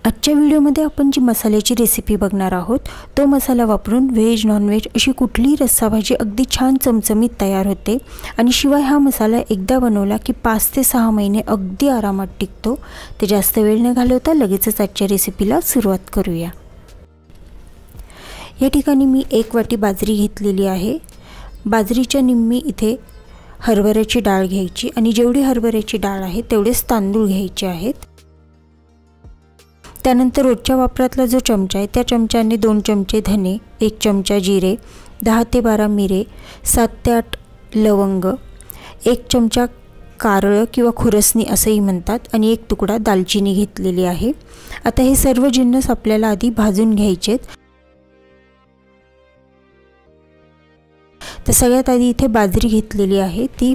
आजच्या व्हिडिओमध्ये आपण जी मसाल्याची रेसिपी बघणार आहोत तो मसाला वापरून व्हेज नॉनव्हेज अशी कुठलीही रस्सा भाजी अगदी छान चमचमीत तयार होते आणि शिवाय हा मसाला एकदा बनवला की 5 ते 6 महिने अगदी आरामात टिकतो। ते जास्त वेळ न घालवता लगेचच आजच्या रेसिपीला सुरुवात करूया। या ठिकाणी मी 1 वाटी बाजरी घेतलेली आहे। बाजरीच्या निम्मी इथे हरभऱ्याची डाळ घ्यायची आणि जेवढी हरभऱ्याची डाळ आहे तेवढेच तांदूळ घ्यायचे आहेत। त्यानंतर रोजच्या वापरातला जो चमचा आहे त्या चमच्याने 2 चमचे धने, 1 चमचा जिरे, 10 ते 12 मिरे, 7 ते 8 लवंग, 1 चमचा कारळ किंवा खुरसणी असेही म्हणतात आणि 1 तुकडा दालचिनी घेतलेली आहे। आता हे सर्व जिन्नस आपल्याला आधी भाजून घ्यायचेत। तर सगळ्यात आधी इथे बाजरी घेतलेली आहे, ती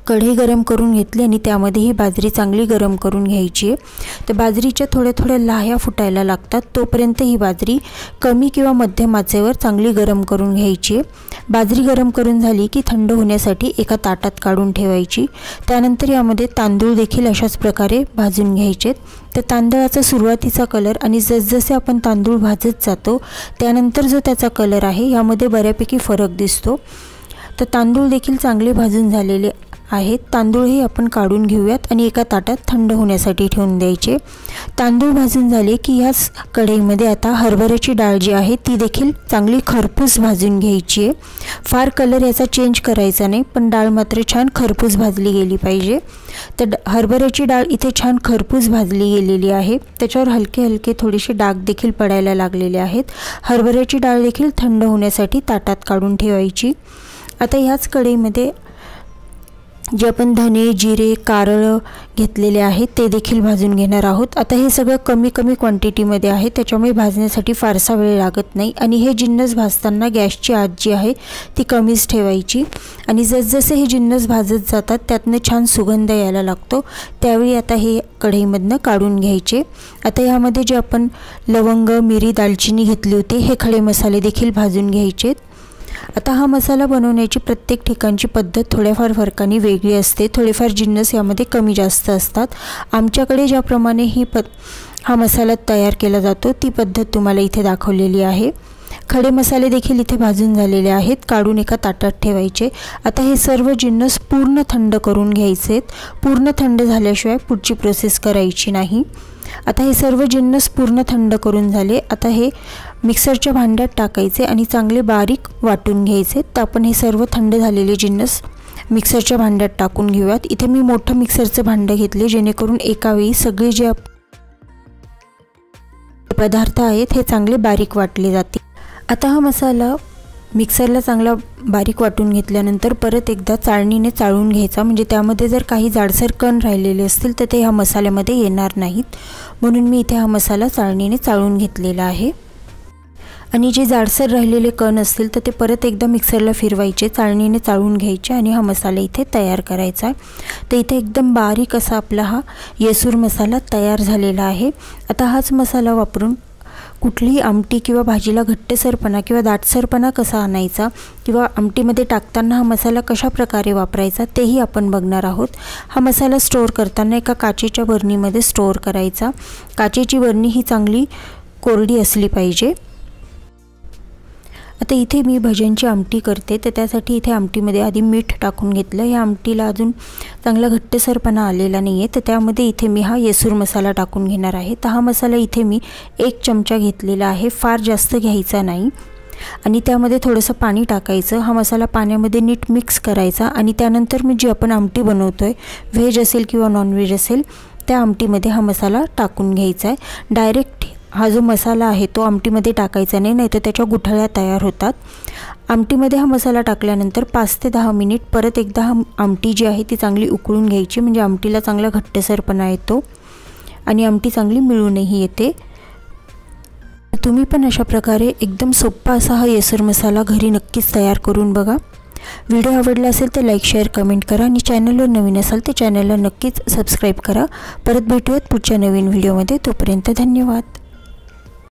कढई गरम करून घेतली आणि त्यामध्ये ही बाजरी चांगली गरम करून घ्यायची आहे। तर बाजरीच्या थोड्या थोड्या लाह्या फुटायला लागतात तोपर्यंत ही बाजरी कमी किंवा मध्यम आचेवर चांगली गरम करून घ्यायची आहे। बाजरी गरम करून झाली की थंड होण्यासाठी एका ताटात काढून ठेवायची। त्यानंतर यामध्ये तांदूळ देखील अशाच प्रकारे भाजून घ्यायचे। तर तांदळाचा सुरुवातीचा कलर आणि जसजसे आपण तांदूळ भाजत जातो त्यानंतर जो त्याचा कलर आहे यामध्ये बऱ्यापैकी फरक दिसतो। तर तांदूळ देखील चांगले भाजून झालेले आहेत। तांदूळही आपण काढून घेऊयात आणि एका ताटात थंड होण्यासाठी ठेवून द्यायचे। तांदूळ भाजून झाले की याच कढईमध्ये आता हरभऱ्याची डाळ जी आहे ती देखील चांगली खरपूस भाजून घ्यायची आहे। फार कलर याचा चेंज करायचा नाही, पण डाळ मात्र छान खरपूस भाजली गेली पाहिजे। तर हरभऱ्याची डाळ इथे छान खरपूस भाजली गेलेली आहे। त्याच्यावर हलके हलके थोडेसे डाग देखील पडायला लागलेले आहेत। हरभऱ्याची डाळ देखील थंड होण्यासाठी ताटात काढून ठेवायची। आता ह्याच कढईमध्ये जे आपण धने, जिरे, कारळ घेतलेले आहेत ते देखील भाजून घेणार आहोत। आता हे सगळं कमी क्वांटिटीमध्ये आहे, त्याच्यामुळे भाजण्यासाठी फारसा वेळ लागत नाही आणि हे जिन्नस भाजताना गॅसची आच जी आहे ती कमीच ठेवायची आणि जसजसे हे जिन्नस भाजत जातात त्यातनं छान सुगंध यायला लागतो। त्यावेळी आता हे कढईमधनं काढून घ्यायचे। आता यामध्ये जे आपण लवंग, मिरी, दालचिनी घेतली होती हे खडे मसाले देखील भाजून घ्यायचे। आता हा मसाला बनवण्याची प्रत्येक ठिकाणची पद्धत थोड्याफार फरकाने वेगळी असते। थोडेफार जिन्नस यामध्ये कमी जास्त असतात। आमच्याकडे ज्याप्रमाणे हा मसाला तयार केला जातो ती पद्धत तुम्हाला इथे दाखवलेली आहे। खडे मसाले देखील इथे भाजून झालेले आहेत, काढून एका ताटात ठेवायचे। आता हे सर्व जिन्नस पूर्ण थंड करून घ्यायचे। पूर्ण थंड झाल्याशिवाय पुढची प्रोसेस करायची नाही। आता हे सर्व जिन्नस पूर्ण थंड करून झाले। आता हे मिक्सरच्या भांड्यात टाकायचे आणि चांगले बारीक वाटून घ्यायचे। तर आपण हे सर्व थंड झालेले जिन्नस मिक्सरच्या भांड्यात टाकून घेऊयात। इथे मी मोठं मिक्सरचं भांडं घेतले जेणेकरून एका वेळी सगळे जे पदार्थ आहेत हे चांगले बारीक वाटले जातील। आता हा मसाला मिक्सरला चांगला बारीक वाटून घेतल्यानंतर परत एकदा चाळणीने चाळून घ्यायचा, म्हणजे त्यामध्ये जर काही जाडसर कण राहिलेले असतील तर ते ह्या मसाल्यामध्ये येणार नाहीत। म्हणून मी इथे हा मसाला चाळणीने चाळून घेतलेला आहे आणि जे जाडसर राहिलेले कण असतील तर ते परत एकदा मिक्सरला फिरवायचे, चाळणीने चाळून घ्यायचे आणि हा मसाला इथे तयार करायचा। तर इथे एकदम बारीक असा आपला हा येसूर मसाला तयार झालेला आहे। आता हाच मसाला वापरून कुठलीही आमटी किंवा भाजीला घट्टसरपणा किंवा दाटसरपणा कसा आणायचा किंवा आमटीमध्ये टाकताना हा मसाला कशा प्रकारे वापरायचा तेही आपण बघणार आहोत। हा मसाला स्टोअर करताना एका काचेच्या बरणीमध्ये स्टोअर करायचा। काचेची बरणी ही चांगली कोरडी असली पाहिजे। आता इथे मी भज्यांची आमटी करते, तर त्यासाठी इथे आमटीमध्ये आधी मीठ टाकून घेतलं। या आमटीला अजून चांगला घट्टसरपणा आलेला नाही आहे, तर त्यामध्ये इथे मी हा येसूर मसाला टाकून घेणार आहे। तर हा मसाला इथे मी 1 चमचा घेतलेला आहे, फार जास्त घ्यायचा नाही आणि त्यामध्ये थोडंसं पाणी टाकायचं। हा मसाला पाण्यामध्ये नीट मिक्स करायचा आणि त्यानंतर मी जी आपण आमटी बनवतोय, व्हेज असेल किंवा नॉनव्हेज असेल, त्या आमटीमध्ये हा मसाला टाकून घ्यायचा आहे। डायरेक्ट हा जो मसाला आहे तो आमटीमध्ये टाकायचा नाही, नाहीतर त्याच्या गुठळ्या तयार होतात। आमटीमध्ये हा मसाला टाकल्यानंतर 5 ते 10 मिनिट परत एकदा हा आमटी जी आहे ती चांगली उकळून घ्यायची, म्हणजे आमटीला चांगला घट्टसरपणा येतो आणि आमटी चांगली मिळूनही येते। तुम्ही पण अशा प्रकारे एकदम सोपा असा हा येसूर मसाला घरी नक्कीच तयार करून बघा। व्हिडिओ आवडला असेल तर लाईक, शेअर, कमेंट करा आणि चॅनलवर नवीन असाल तर चॅनलला नक्कीच सबस्क्राईब करा। परत भेटूयात पुढच्या नवीन व्हिडिओमध्ये, तोपर्यंत धन्यवाद।